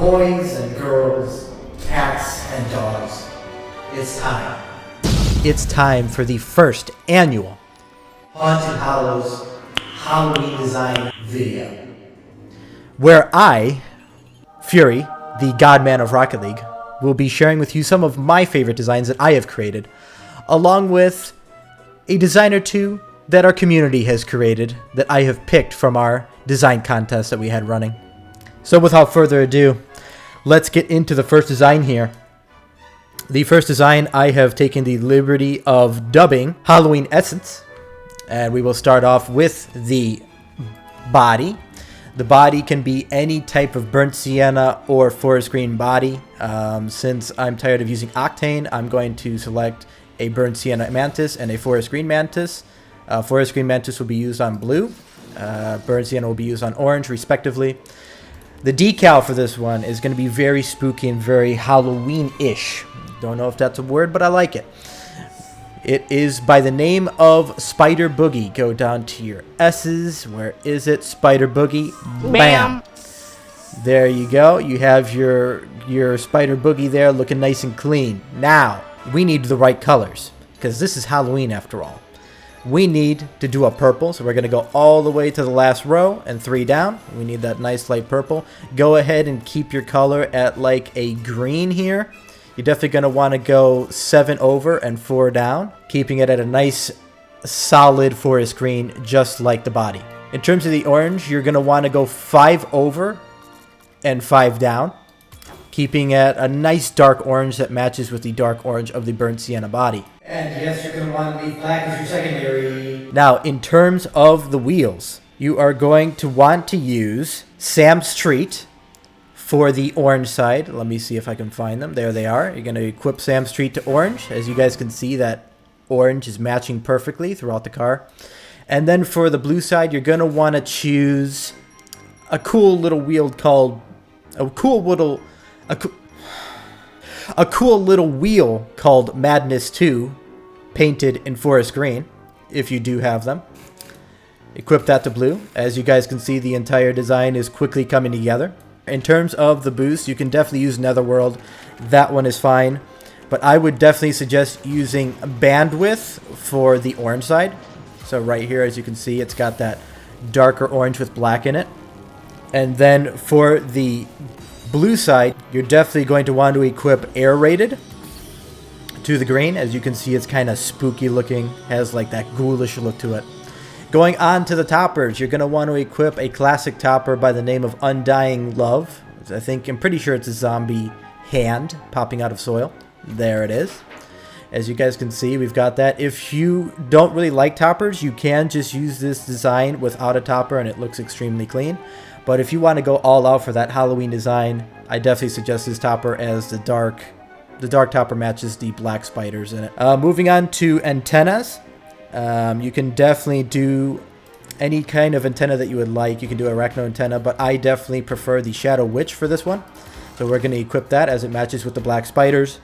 Boys and girls, cats and dogs, it's time. It's time for the first annual Haunted Hollows Halloween design video, where I, Fury, the Godman of Rocket League, will be sharing with you some of my favorite designs that I have created, along with a design or two that our community has created that I have picked from our design contest that we had running. So without further ado, let's get into the first design here. The first design I have taken the liberty of dubbing Halloween Essence, and we will start off with the body. The body can be any type of burnt sienna or forest green body. Since I'm tired of using octane, I'm going to select a burnt sienna mantis and a forest green mantis. Forest green mantis will be used on blue. Burnt sienna will be used on orange, respectively. The decal for this one is going to be very spooky and very Halloween-ish. Don't know if that's a word, but I like it. It is by the name of Spider Boogie. Go down to your S's. Where is it? Spider Boogie. Bam! There you go. You have your Spider Boogie there looking nice and clean. Now, we need the right colors, because this is Halloween after all. We need to do a purple, so we're going to go all the way to the last row and 3 down. We need that nice light purple. Go ahead and keep your color at like a green here. You're definitely going to want to go 7 over and 4 down, keeping it at a nice solid forest green, just like the body. In terms of the orange, you're going to want to go 5 over and 5 down, keeping it a nice dark orange that matches with the dark orange of the burnt sienna body. And yes, you're going to want to leave black as your secondary. Now, in terms of the wheels, you are going to want to use Sam's Treat for the orange side. Let me see if I can find them. There they are. You're going to equip Sam's Treat to orange. As you guys can see, that orange is matching perfectly throughout the car. And then for the blue side, you're going to want to choose a cool little wheel called... A cool little wheel called Madness 2, painted in forest green, if you do have them. Equip that to blue. As you guys can see, the entire design is quickly coming together. In terms of the boost, you can definitely use Netherworld. That one is fine. But I would definitely suggest using Bandwidth for the orange side. So right here, as you can see, it's got that darker orange with black in it. And then for the blue side, you're definitely going to want to equip Air Rated to the green. As you can see, it's kind of spooky looking, has like that ghoulish look to it. Going on to the toppers, you're going to want to equip a classic topper by the name of Undying Love. I'm pretty sure it's a zombie hand popping out of soil. There it is. As you guys can see, we've got that. If you don't really like toppers, you can just use this design without a topper and it looks extremely clean. But if you want to go all out for that Halloween design, I definitely suggest this topper, as the dark topper matches the black spiders in it. Moving on to antennas. You can definitely do any kind of antenna that you would like. You can do arachno antenna, but I definitely prefer the Shadow Witch for this one. So we're going to equip that as it matches with the black spiders.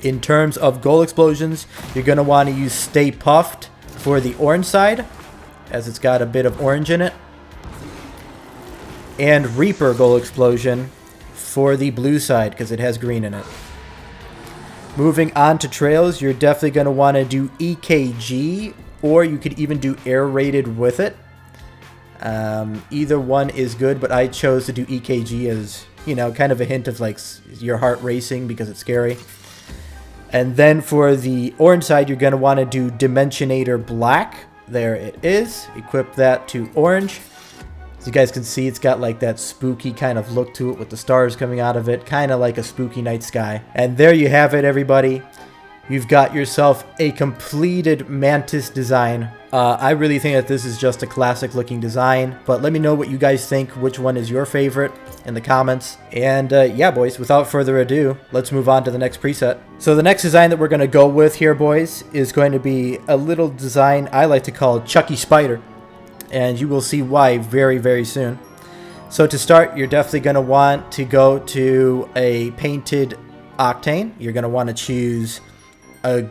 In terms of goal explosions, you're going to want to use Stay Puffed for the orange side, as it's got a bit of orange in it. And Reaper Goal Explosion for the blue side, because it has green in it. Moving on to trails, you're definitely going to want to do EKG, or you could even do Air Rated with it. Either one is good, but I chose to do EKG as, kind of a hint of like your heart racing because it's scary. And then for the orange side, you're going to want to do Dimensionator Black. There it is. Equip that to orange. As you guys can see, it's got like that spooky kind of look to it with the stars coming out of it, kind of like a spooky night sky. And there you have it, everybody. You've got yourself a completed Mantis design. I really think that this is just a classic looking design, but let me know what you guys think, which one is your favorite in the comments. And yeah, boys, without further ado, let's move on to the next preset. So the next design that we're going to go with here, boys, is going to be a little design I like to call Chucky Spider. And you will see why very, very soon. So to start, you're definitely going to want to go to a painted octane. You're going to want to choose a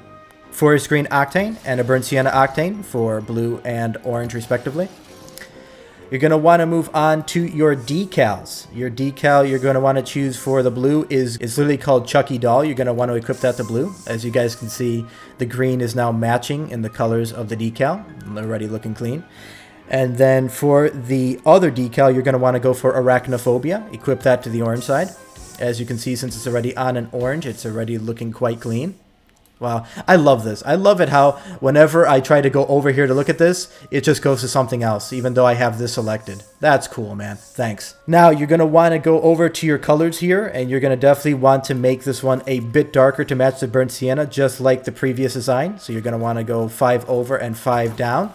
forest green octane and a burnt sienna octane for blue and orange respectively. you're going to want to move on to your decals. Your decal you're going to want to choose for the blue is literally called Chucky Doll. You're going to want to equip that to blue. As you guys can see, the green is now matching in the colors of the decal. Already looking clean. And then for the other decal, you're going to want to go for Arachnophobia. Equip that to the orange side. As you can see, since it's already on an orange, it's already looking quite clean. Wow, I love this. I love it how whenever I try to go over here to look at this, it just goes to something else, even though I have this selected. That's cool, man. Thanks. Now, you're going to want to go over to your colors here, and you're going to definitely want to make this one a bit darker to match the burnt sienna, just like the previous design. So you're going to want to go 5 over and 5 down.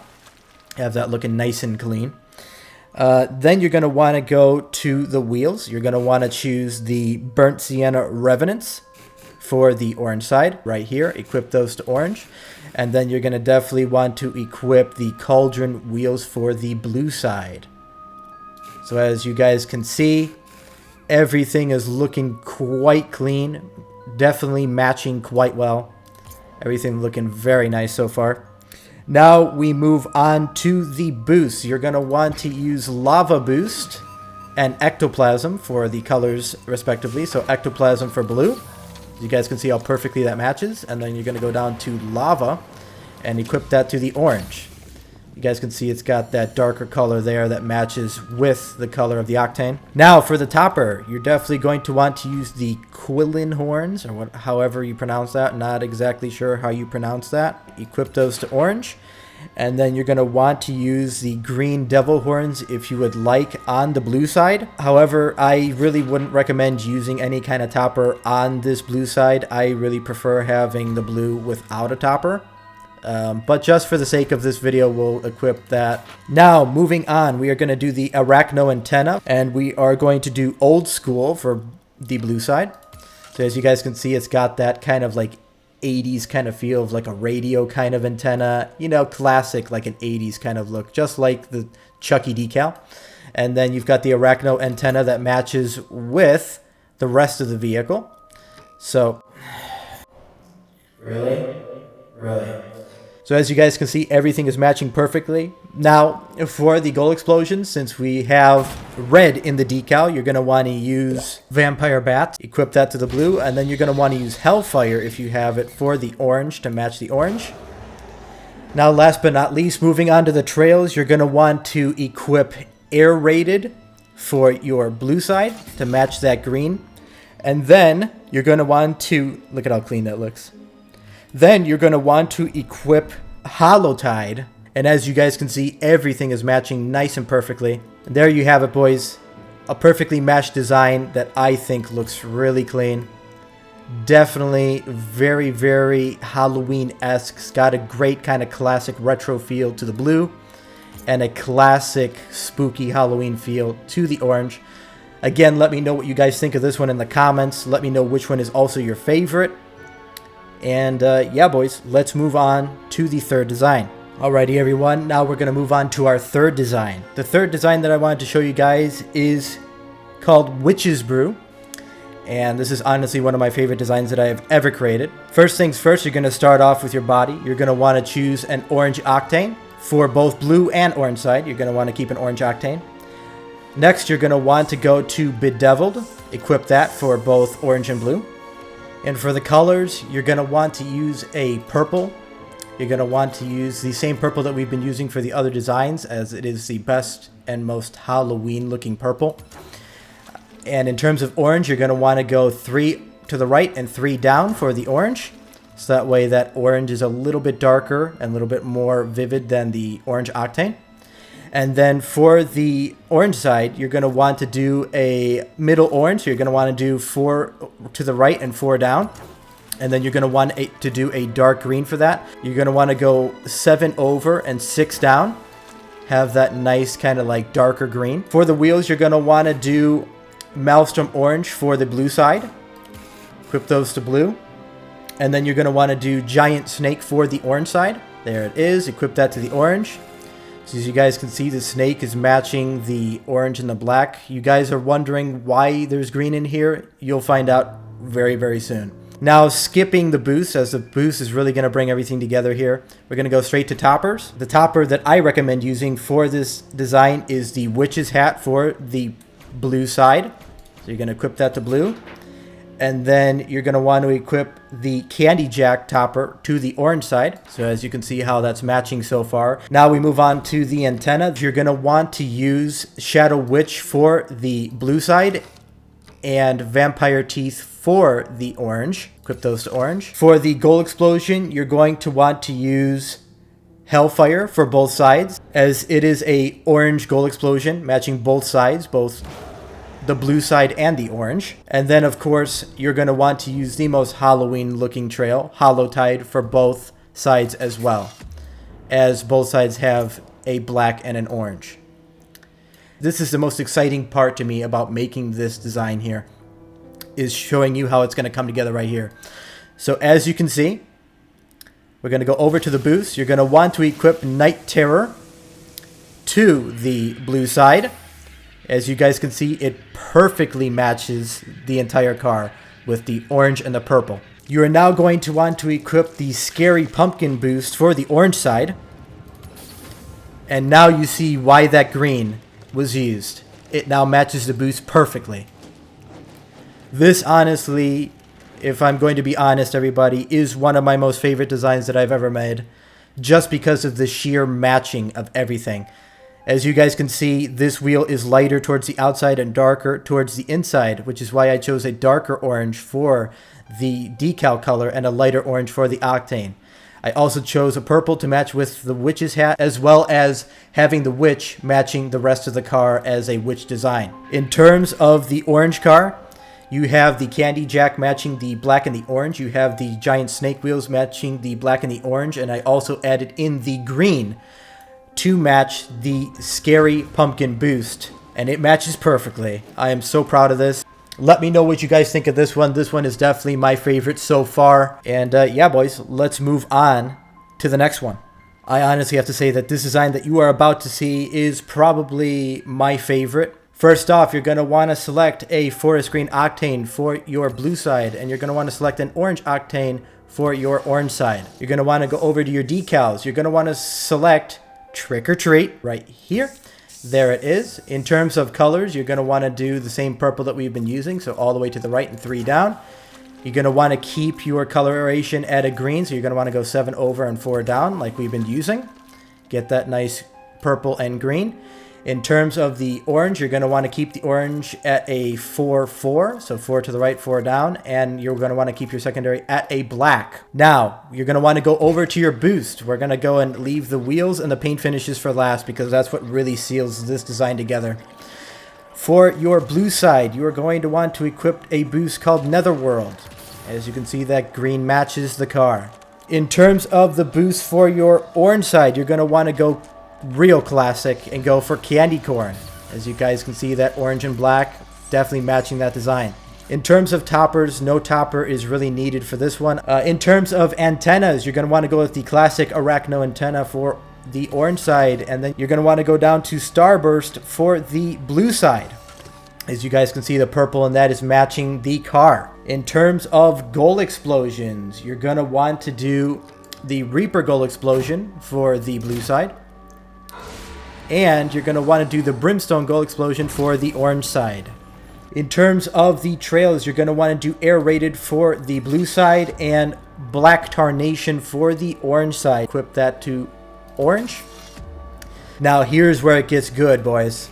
Have that looking nice and clean. Then you're going to want to go to the wheels. You're going to want to choose the burnt sienna revenants for the orange side right here. Equip those to orange. And then you're going to definitely want to equip the cauldron wheels for the blue side. So as you guys can see, everything is looking quite clean. Definitely matching quite well. Everything looking very nice so far. Now we move on to the boost. You're going to want to use Lava Boost and Ectoplasm for the colors respectively. So Ectoplasm for blue. You guys can see how perfectly that matches. And then you're going to go down to Lava and equip that to the orange. You guys can see it's got that darker color there that matches with the color of the Octane. Now for the topper, you're definitely going to want to use the Quillin horns, or however you pronounce that. Not exactly sure how you pronounce that. Equip those to orange. And then you're going to want to use the green devil horns if you would like on the blue side. However, I really wouldn't recommend using any kind of topper on this blue side. I really prefer having the blue without a topper. But just for the sake of this video, we'll equip that. Now, moving on, we are going to do the Arachno antenna. And we are going to do old school for the blue side. So as you guys can see, it's got that kind of like 80s kind of feel of like a radio kind of antenna, you know, classic, like an 80s kind of look, just like the Chucky decal. And then you've got the Arachno antenna that matches with the rest of the vehicle. So, really? So as you guys can see, everything is matching perfectly. Now, for the goal explosion, since we have red in the decal, you're going to want to use Vampire Bat. Equip that to the blue, and then you're going to want to use Hellfire if you have it for the orange to match the orange. Now, last but not least, moving on to the trails, you're going to want to equip Air Rated for your blue side to match that green. And then you're going to want to, look at how clean that looks. Then you're going to want to equip Hollow Tide. And as you guys can see, everything is matching nice and perfectly. And there you have it, boys. A perfectly matched design that I think looks really clean. Definitely very, very Halloween-esque. It's got a great kind of classic retro feel to the blue. And a classic spooky Halloween feel to the orange. Again, let me know what you guys think of this one in the comments. Let me know which one is also your favorite. And yeah, boys, let's move on to the third design. Alrighty, everyone, now we're going to move on to our third design. The third design that I wanted to show you guys is called Witch's Brew. And this is honestly one of my favorite designs that I have ever created. First things first, you're going to start off with your body. You're going to want to choose an orange octane for both blue and orange side. You're going to want to keep an orange octane. Next, you're going to want to go to Bedeviled. Equip that for both orange and blue. And for the colors, you're going to want to use a purple. You're going to want to use the same purple that we've been using for the other designs, as it is the best and most Halloween looking purple. And in terms of orange, you're going to want to go 3 to the right and 3 down for the orange. So that way that orange is a little bit darker and a little bit more vivid than the orange octane. And then for the orange side, you're going to want to do a middle orange. So you're going to want to do 4 to the right and 4 down. And then you're going to want to do a dark green for that. You're going to want to go 7 over and 6 down. Have that nice kind of like darker green. For the wheels, you're going to want to do Maelstrom Orange for the blue side. Equip those to blue. And then you're going to want to do Giant Snake for the orange side. There it is. Equip that to the orange. So as you guys can see, the snake is matching the orange and the black. You guys are wondering why there's green in here. You'll find out very, very soon. Now, skipping the boost, as the boost is really going to bring everything together here, we're going to go straight to toppers. The topper that I recommend using for this design is the witch's hat for the blue side. So you're going to equip that to blue. And then you're going to want to equip the Candy Jack topper to the orange side. So as you can see how that's matching so far. Now we move on to the antenna. You're going to want to use Shadow Witch for the blue side and Vampire Teeth for the orange. Equip those to orange. For the goal explosion, you're going to want to use Hellfire for both sides, as it is a orange goal explosion matching both sides, both the blue side and the orange. And then of course you're going to want to use the most Halloween looking trail, Hollowtide, for both sides as well, as both sides have a black and an orange. This is the most exciting part to me about making this design here, is showing you how it's going to come together right here. So as you can see, we're going to go over to the boost. You're going to want to equip Night Terror to the blue side. As you guys can see, it perfectly matches the entire car with the orange and the purple. You are now going to want to equip the Scary Pumpkin boost for the orange side. And now you see why that green was used. It now matches the boost perfectly. This honestly, if I'm going to be honest everybody, is one of my most favorite designs that I've ever made, just because of the sheer matching of everything. As you guys can see, this wheel is lighter towards the outside and darker towards the inside, which is why I chose a darker orange for the decal color and a lighter orange for the octane. I also chose a purple to match with the witch's hat, as well as having the witch matching the rest of the car as a witch design. In terms of the orange car, you have the Candy Jack matching the black and the orange. You have the giant snake wheels matching the black and the orange. And I also added in the green to match the Scary Pumpkin boost. And it matches perfectly. I am so proud of this. Let me know what you guys think of this one. This one is definitely my favorite so far. And yeah, boys, let's move on to the next one. I honestly have to say that this design that you are about to see is probably my favorite. First off, you're going to want to select a forest green octane for your blue side. And you're going to want to select an orange octane for your orange side. You're going to want to go over to your decals. You're going to want to select Trick or Treat right here. There it is. In terms of colors, you're going to want to do the same purple that we've been using. So all the way to the right and 3 down. You're going to want to keep your coloration at a green. So you're going to want to go 7 over and 4 down like we've been using. Get that nice purple and green. In terms of the orange, you're going to want to keep the orange at a 4-4. So 4 to the right, 4 down. And you're going to want to keep your secondary at a black. Now, you're going to want to go over to your boost. We're going to go and leave the wheels and the paint finishes for last, because that's what really seals this design together. For your blue side, you are going to want to equip a boost called Netherworld. As you can see, that green matches the car. In terms of the boost for your orange side, you're going to want to go real classic and go for Candy Corn. As you guys can see, that orange and black definitely matching that design. In terms of toppers, no topper is really needed for this one. In terms of antennas, you're going to want to go with the classic Arachno antenna for the orange side, and then you're going to want to go down to Starburst for the blue side. As you guys can see, the purple and that is matching the car. In terms of goal explosions, you're going to want to do the Reaper goal explosion for the blue side. And you're going to want to do the Brimstone goal explosion for the orange side. In terms of the trails, you're going to want to do Air Rated for the blue side and Black Tarnation for the orange side. Equip that to orange. Now here's where it gets good, boys.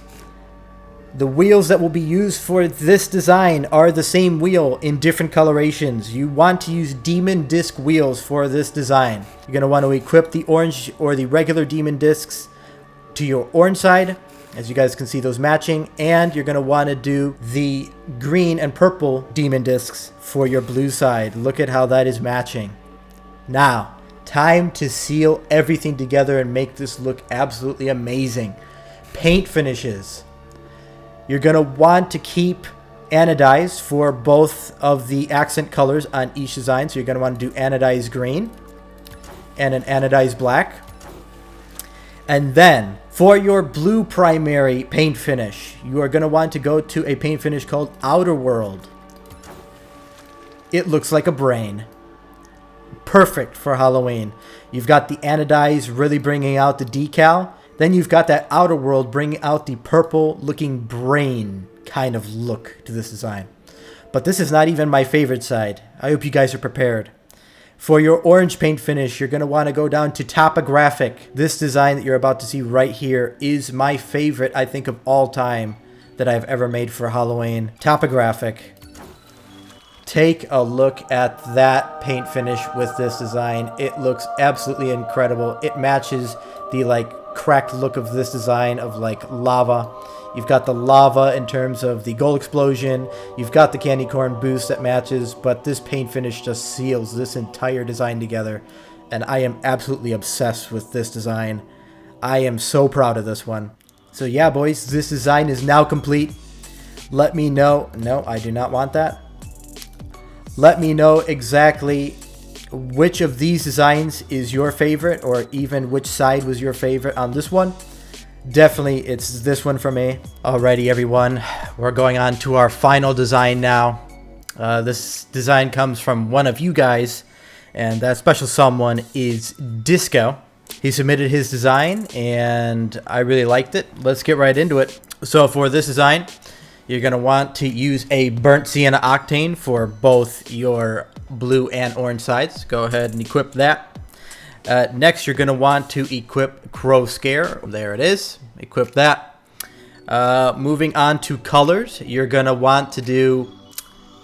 The wheels that will be used for this design are the same wheel in different colorations. You want to use Demon Disc wheels for this design. You're going to want to equip the orange or the regular Demon Discs to your orange side, as you guys can see those matching, and you're going to want to do the green and purple Demon Discs for your blue side. Look at how that is matching. Now, time to seal everything together and make this look absolutely amazing. Paint finishes. You're going to want to keep anodized for both of the accent colors on each design. So you're going to want to do anodized green and an anodized black. And then for your blue primary paint finish, you are going to want to go to a paint finish called Outer World. It looks like a brain. Perfect for Halloween. You've got the anodized really bringing out the decal. Then you've got that outer world bringing out the purple looking brain kind of look to this design. But this is not even my favorite side. I hope you guys are prepared. For your orange paint finish, you're going to want to go down to topographic. This design that you're about to see right here is my favorite, I think, of all time that I've ever made for Halloween. Topographic. Take a look at that paint finish with this design. It looks absolutely incredible. It matches the like cracked look of this design of like lava. You've got the lava in terms of the gold explosion. You've got the candy corn boost that matches, but this paint finish just seals this entire design together. And I am absolutely obsessed with this design. I am so proud of this one. So yeah, boys, this design is now complete. Let me know. No, I do not want that. Let me know exactly which of these designs is your favorite, or even which side was your favorite on this one. Definitely, it's this one for me. Alrighty, everyone. We're going on to our final design now. This design comes from one of you guys, and that special someone is Disco. He submitted his design, and I really liked it. Let's get right into it. So for this design, you're going to want to use a burnt sienna octane for both your blue and orange sides. Go ahead and equip that. Next, you're going to want to equip Crow Scare. There it is. Equip that. Moving on to colors, you're going to want to do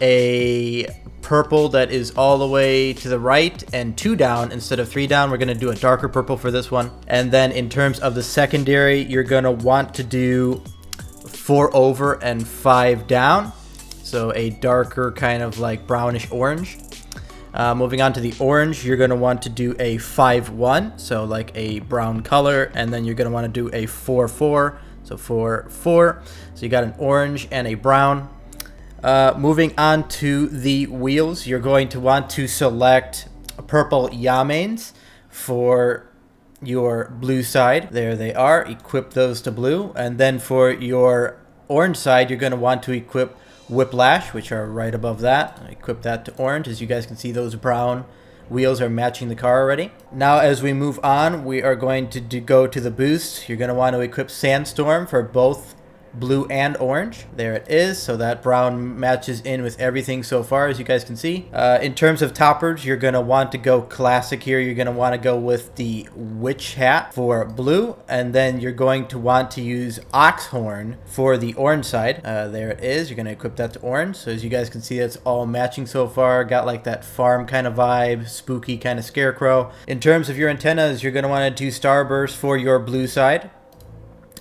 a purple that is all the way to the right and 2 down instead of 3 down. We're going to do a darker purple for this one. And then in terms of the secondary, you're going to want to do 4 over and 5 down. So a darker kind of like brownish orange. Moving on to the orange, you're going to want to do a 5-1, so like a brown color, and then you're going to want to do a 4-4, so 4-4. So you got an orange and a brown. Moving on to the wheels, you're going to want to select purple Yamanes for your blue side. There they are. Equip those to blue. And then for your orange side, you're going to want to equip Whiplash, which are right above that. Equip that to orange. As you guys can see, those brown wheels are matching the car already. Now as we move on, we are going to go to the boost. You're going to want to equip Sandstorm for both blue and orange. There it is. So that brown matches in with everything so far, as you guys can see. In terms of toppers, you're going to want to go classic here. You're going to want to go with the witch hat for blue, and then you're going to want to use Oxhorn for the orange side. There it is. You're going to equip that to orange. So as you guys can see, that's all matching so far. Got like that farm kind of vibe, spooky kind of scarecrow. In terms of your antennas, you're going to want to do Starburst for your blue side.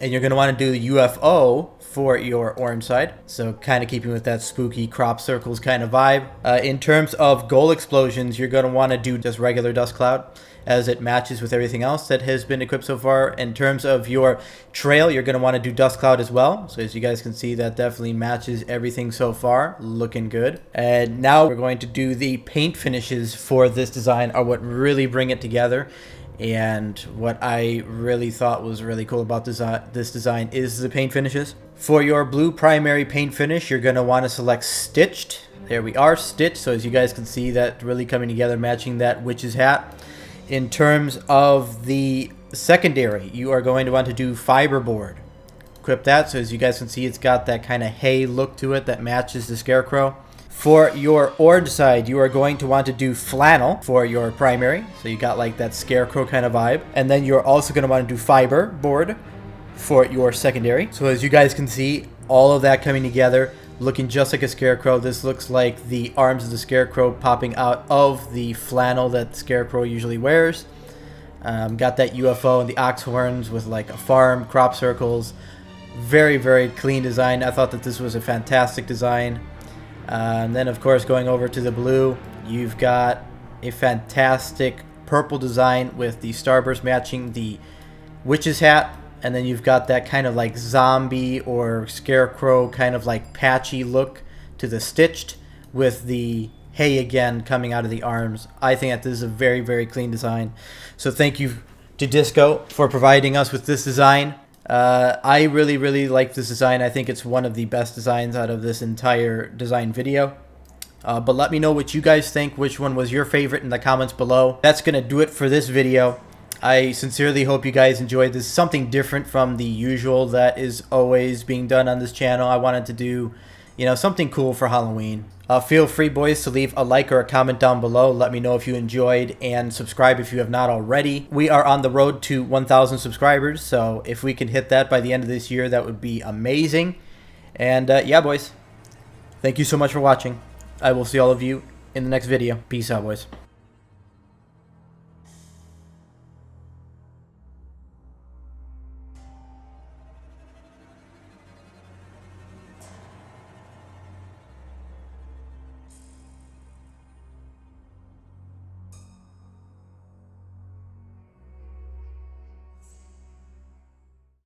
And you're going to want to do the UFO for your orange side. So kind of keeping with that spooky crop circles kind of vibe. In terms of gold explosions, you're going to want to do just regular dust cloud, as it matches with everything else that has been equipped so far. In terms of your trail, you're going to want to do dust cloud as well. So as you guys can see, that definitely matches everything so far. Looking good. And now we're going to do the paint finishes for this design, are what really bring it together. And what I really thought was really cool about this design is the paint finishes. For your blue primary paint finish, you're going to want to select Stitched. There we are, Stitched. So as you guys can see, that really coming together, matching that witch's hat. In terms of the secondary, you are going to want to do Fiberboard. Equip that. So as you guys can see, it's got that kind of hay look to it that matches the scarecrow. For your orange side, you are going to want to do Flannel for your primary. So you got like that scarecrow kind of vibe. And then you're also going to want to do Fiber Board for your secondary. So as you guys can see, all of that coming together, looking just like a scarecrow. This looks like the arms of the scarecrow popping out of the flannel that the scarecrow usually wears. Got that UFO and the ox horns with like a farm, crop circles. Very, very clean design. I thought that this was a fantastic design. And then, of course, going over to the blue, you've got a fantastic purple design with the starburst matching the witch's hat. And then you've got that kind of like zombie or scarecrow kind of like patchy look to the Stitched with the hay again coming out of the arms. I think that this is a very, very clean design. So thank you to Disco for providing us with this design. I really, really like this design. I think it's one of the best designs out of this entire design video. But let me know what you guys think, which one was your favorite in the comments below. That's going to do it for this video. I sincerely hope you guys enjoyed this. Something different from the usual that is always being done on this channel. I wanted to do, you know, something cool for Halloween. Feel free, boys, to leave a like or a comment down below. Let me know if you enjoyed, and subscribe if you have not already. We are on the road to 1,000 subscribers, so if we can hit that by the end of this year, that would be amazing. And yeah, boys, thank you so much for watching. I will see all of you in the next video. Peace out, boys.